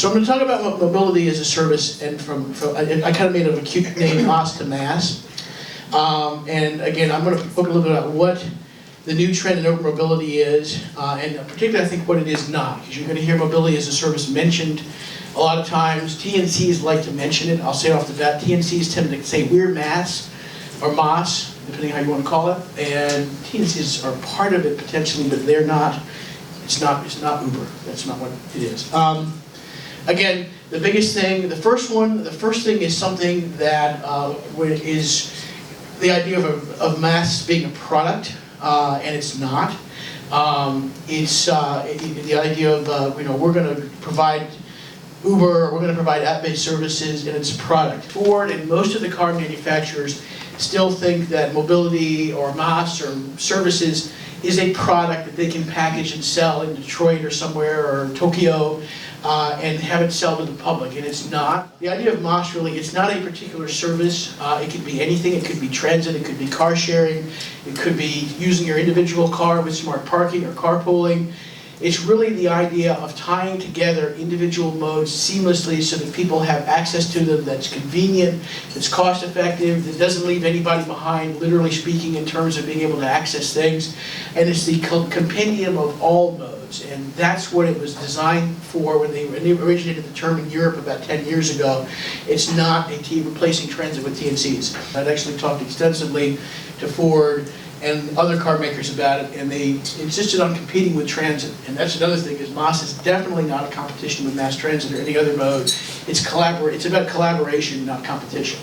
So I'm going to talk about mobility as a service, and I kind of made it a cute name, MOS to mass. And again, I'm going to talk a little bit about what the new trend in urban mobility is, and particularly I think what it is not, because you're going to hear mobility as a service mentioned a lot of times. TNCs like to mention it. I'll say it off the bat. TNCs tend to say we're mass or MOS, depending on how you want to call it, and TNCs are part of it potentially, but they're not. It's not Uber. That's not what it is. Again, the biggest thing, the first thing is something that is the idea of mass being a product, and it's not. It's the idea of we're going to provide Uber, we're going to provide app-based services, and it's a product. Ford and most of the car manufacturers still think that mobility or mass or services is a product that they can package and sell in Detroit or somewhere or Tokyo and have it sell to the public, and it's not. The idea of MOS really, it's not a particular service. It could be anything. It could be transit, it could be car sharing, it could be using your individual car with smart parking or carpooling. It's really the idea of tying together individual modes seamlessly so that people have access to them, that's convenient, that's cost effective, that doesn't leave anybody behind, literally speaking, in terms of being able to access things. And it's the compendium of all modes. And that's what it was designed for when they originated the term in Europe about 10 years ago. It's not replacing transit with TNCs. I'd actually talked extensively to Ford and other car makers about it, and they insisted on competing with transit. And that's another thing, is MOS is definitely not a competition with mass transit or any other mode. It's about collaboration, not competition.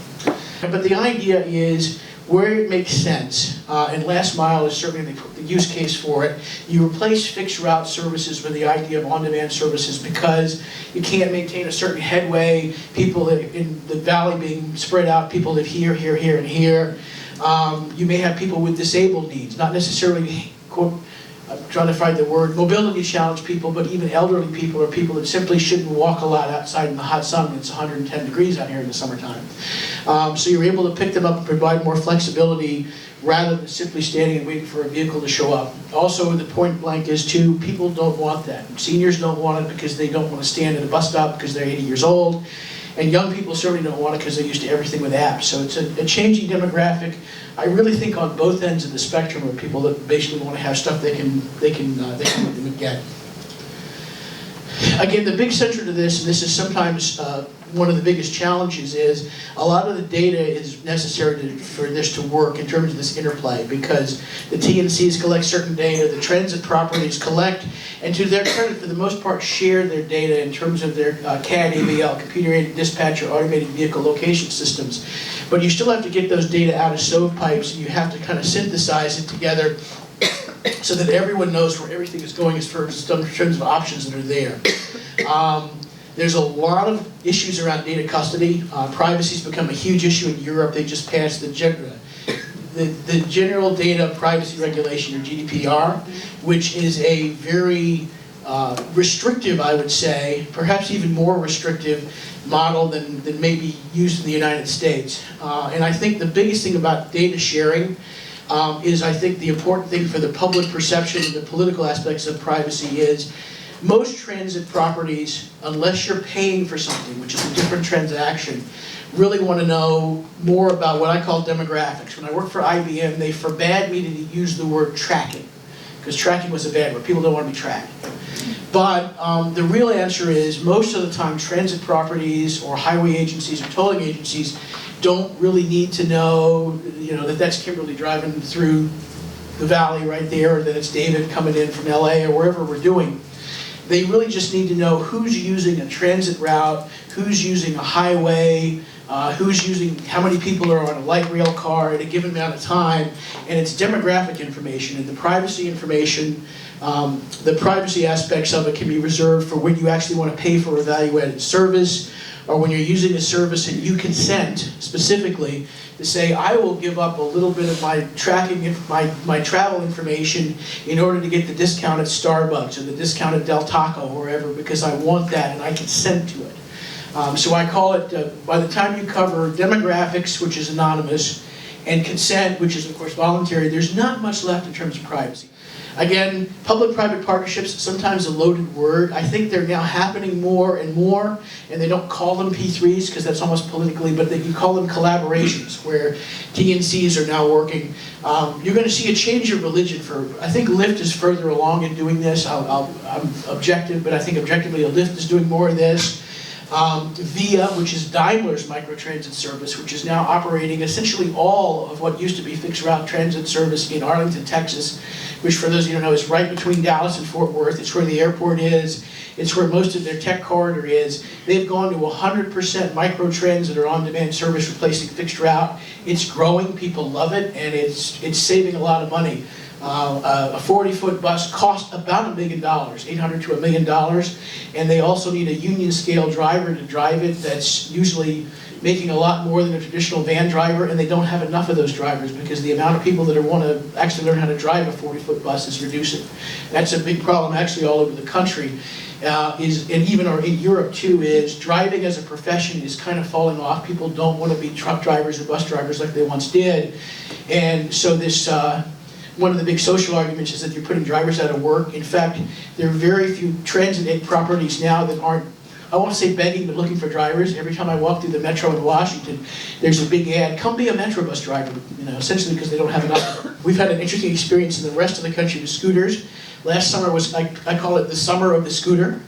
But the idea is, where it makes sense, and last mile is certainly the use case for it, you replace fixed route services with the idea of on-demand services because you can't maintain a certain headway, people in the valley being spread out, people live here, here, here, and here. You may have people with disabled needs, not necessarily, quote, I'm trying to find the word, mobility challenged people, but even elderly people or people that simply shouldn't walk a lot outside in the hot sun when it's 110 degrees out here in the summertime. So you're able to pick them up and provide more flexibility rather than simply standing and waiting for a vehicle to show up. Also, the point blank is too, people don't want that. Seniors don't want it because they don't want to stand at a bus stop because they're 80 years old. And young people certainly don't want it because they're used to everything with apps. So it's a changing demographic. I really think on both ends of the spectrum of people that basically want to have stuff they can get. Again, the big center to this, and this is sometimes one of the biggest challenges, is a lot of the data is necessary for this to work in terms of this interplay, because the TNCs collect certain data, the transit properties collect, and to their credit, for the most part, share their data in terms of their CAD, AVL, computer-aided dispatch, or automated vehicle location systems. But you still have to get those data out of stovepipes, and you have to kind of synthesize it together so that everyone knows where everything is going in terms of options that are there. There's a lot of issues around data custody. Privacy's become a huge issue in Europe. They just passed the General Data Privacy Regulation, or GDPR, which is a very restrictive, I would say, perhaps even more restrictive model than maybe used in the United States. And I think the biggest thing about data sharing is, I think the important thing for the public perception and the political aspects of privacy is, most transit properties, unless you're paying for something, which is a different transaction, really want to know more about what I call demographics. When I worked for IBM, they forbade me to use the word tracking, because tracking was a bad word. People don't want to be tracked. But the real answer is, most of the time, transit properties or highway agencies or tolling agencies don't really need to know, that that's Kimberly driving through the valley right there, or that it's David coming in from LA or wherever we're doing. They really just need to know who's using a transit route, who's using a highway, how many people are on a light rail car at a given amount of time, and it's demographic information. And the privacy information, the privacy aspects of it can be reserved for when you actually want to pay for a value-added service, or when you're using a service and you consent specifically to say, I will give up a little bit of my tracking, my travel information in order to get the discount at Starbucks or the discount at Del Taco or wherever, because I want that and I consent to it. So I call it, by the time you cover demographics, which is anonymous, and consent, which is of course voluntary, there's not much left in terms of privacy. Again, public-private partnerships, sometimes a loaded word. I think they're now happening more and more, and they don't call them P3s because that's almost politically, but you call them collaborations, where TNCs are now working. You're going to see a change of religion I think Lyft is further along in doing this. I'm objective, but I think objectively Lyft is doing more of this. VIA, which is Daimler's microtransit service, which is now operating essentially all of what used to be fixed route transit service in Arlington, Texas, which for those of you who don't know is right between Dallas and Fort Worth. It's where the airport is. It's where most of their tech corridor is. They've gone to 100% microtransit or on-demand service replacing fixed route. It's growing, people love it, and it's saving a lot of money. A 40-foot bus costs about $1 million, $800 to $1 million, and they also need a union scale driver to drive it that's usually making a lot more than a traditional van driver, and they don't have enough of those drivers because the amount of people that want to actually learn how to drive a 40-foot bus is reducing. That's a big problem actually all over the country. And even in Europe too, is driving as a profession is kind of falling off. People don't want to be truck drivers or bus drivers like they once did, and so this one of the big social arguments is that you're putting drivers out of work. In fact, there are very few transit properties now that aren't, I won't say begging, but looking for drivers. Every time I walk through the metro in Washington, there's a big ad, come be a metro bus driver, essentially because they don't have enough. We've had an interesting experience in the rest of the country with scooters. Last summer was, I call it the summer of the scooter.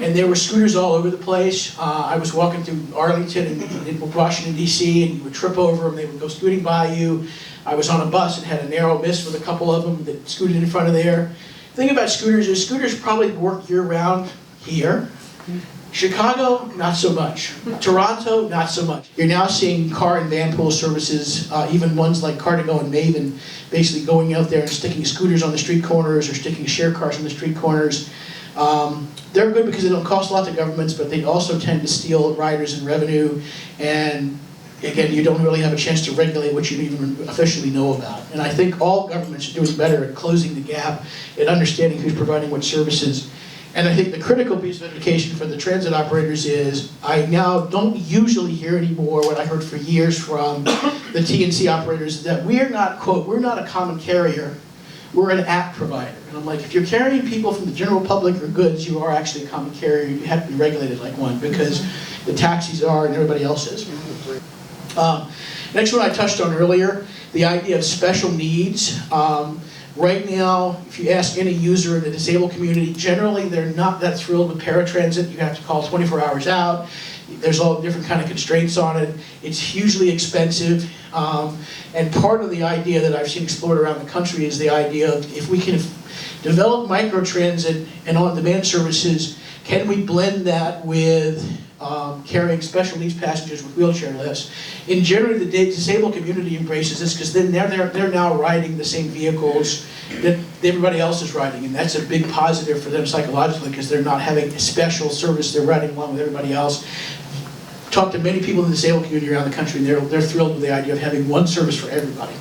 And there were scooters all over the place. I was walking through Arlington and in Washington, D.C., and you would trip over them, they would go scooting by you. I was on a bus and had a narrow miss with a couple of them that scooted in front of there. The thing about scooters is scooters probably work year-round here. Chicago, not so much. Toronto, not so much. You're now seeing car and van pool services, even ones like Car2Go and Maven, basically going out there and sticking scooters on the street corners or sticking share cars on the street corners. They're good because they don't cost a lot to governments, but they also tend to steal riders and revenue, and again, you don't really have a chance to regulate what you even officially know about. And I think all governments are doing better at closing the gap, at understanding who's providing what services. And I think the critical piece of education for the transit operators is, I now don't usually hear anymore what I heard for years from the TNC operators, that we're not, quote, we're not a common carrier, we're an app provider. And I'm like, if you're carrying people from the general public or goods, you are actually a common carrier. You have to be regulated like one because the taxis are and everybody else is. Next one I touched on earlier, the idea of special needs. Right now, if you ask any user in the disabled community, generally they're not that thrilled with paratransit. You have to call 24 hours out. There's all different kind of constraints on it. It's hugely expensive. And part of the idea that I've seen explored around the country is the idea of, if we can develop microtransit and on-demand services, can we blend that with carrying special needs passengers with wheelchair lifts? And generally the disabled community embraces this because then they're now riding the same vehicles that everybody else is riding, and that's a big positive for them psychologically because they're not having a special service, they're riding along with everybody else. Talked to many people in the disabled community around the country, and they're thrilled with the idea of having one service for everybody.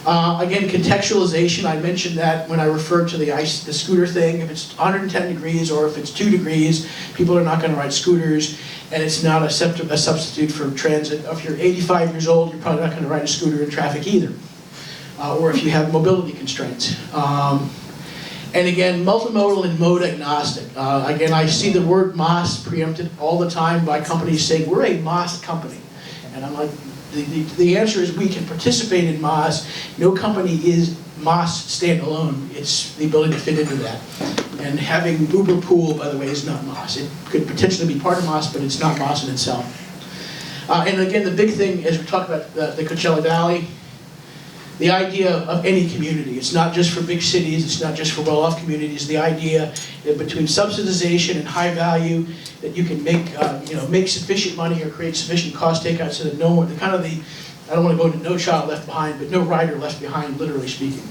Again, contextualization, I mentioned that when I referred to the scooter thing. If it's 110 degrees or if it's 2 degrees, people are not going to ride scooters, and it's not a substitute for transit. If you're 85 years old, you're probably not going to ride a scooter in traffic either, or if you have mobility constraints. And again, multimodal and mode agnostic. Again, I see the word MOS preempted all the time by companies saying, we're a MOS company. And I'm like, the answer is we can participate in MOS. No company is MOS standalone. It's the ability to fit into that. And having Uber Pool, by the way, is not MOS. It could potentially be part of MOS, but it's not MOS in itself. And again, the big thing, as we talk about the Coachella Valley, the idea of any community. It's not just for big cities, it's not just for well-off communities. The idea that between subsidization and high value, that you can make sufficient money or create sufficient cost takeout so that no one, I don't want to go into no child left behind, but no rider left behind, literally speaking.